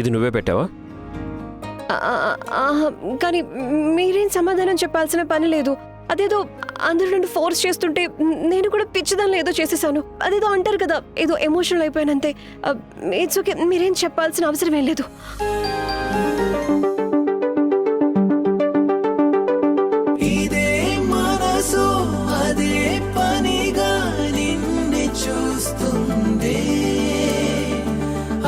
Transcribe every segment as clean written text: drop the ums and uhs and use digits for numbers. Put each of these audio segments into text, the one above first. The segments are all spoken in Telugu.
ఇది నువ్వే పెట్టావా? కానీ మీరేం సమాధానం చెప్పాల్సిన పని లేదు. అదేదో అందరూ నన్ను ఫోర్స్ చేస్తుంటే నేను కూడా పిచ్చిదానిలో ఏదో చేసేసాను. అదేదో అంటారు కదా, ఏదో ఎమోషనల్ అయిపోయానంతే. ఇట్స్ ఓకే, మీరేం చెప్పాల్సిన అవసరం ఏం లేదు. ఇదే మనసు అదే పనిగా నిన్ను చూస్తుంది,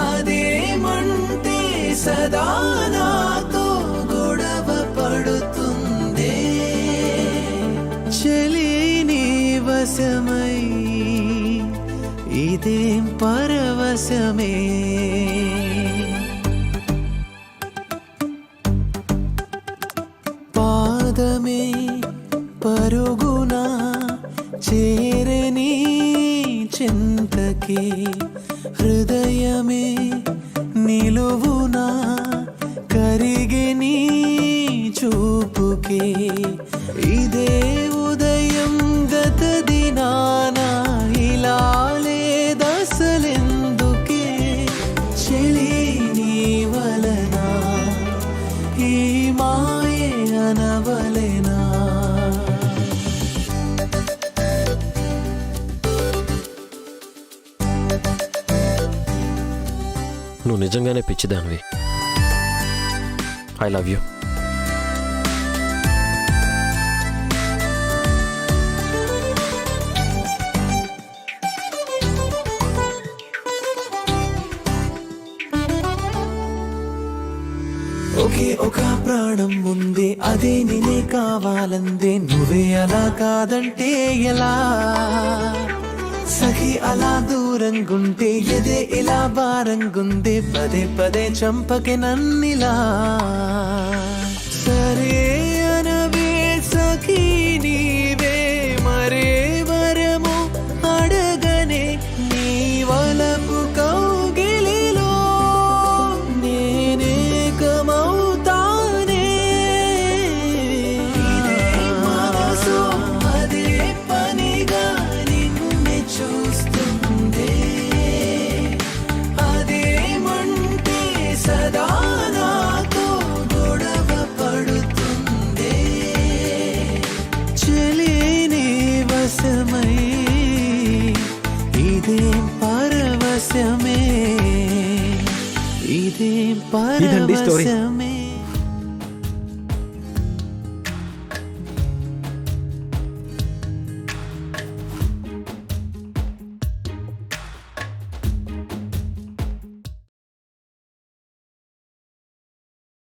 అదేమంటే సదా నాతో గొడవ పడుతుంది. చలి నీ వశమై ఇదేం పరవశమే. పాదమే పరుగునా చేరని చింతకే, హృదయమే నిలువునా కరిగిని చూపుకే. ఇదే ఉదయం గత దినాన ఇలా లేదసలెందుకే. చెలి నీ వలన ఈ మాయే అనవలెనా. నువ్వు నిజంగానే పిచ్చిదానివి. I love you. ఒకే ఒక ప్రాణం ఉంది, అదే నేనే కావాలందే. నువ్వే అలా కాదంటే ఎలా సఖి, అలా దూరంగుంటే ఎదే ఇలా భారంగుందే. పదే పదే చంపకే నన్నిలా. సరే అనవే సఖి నీవే మరే వరము అడగనే. నీ వలపు కౌగిలిలో నేనేకమవుతానే. ఇదే మనసు అదే పనిగా నిన్ను చూస్తుంది, అదేమంటే సదా నాతో గొడవ పడుతుంది. చెలిని వశమై ఇదేం పరవశమే, ఇదేం ఇదండి స్టోరీ. పరవశమే.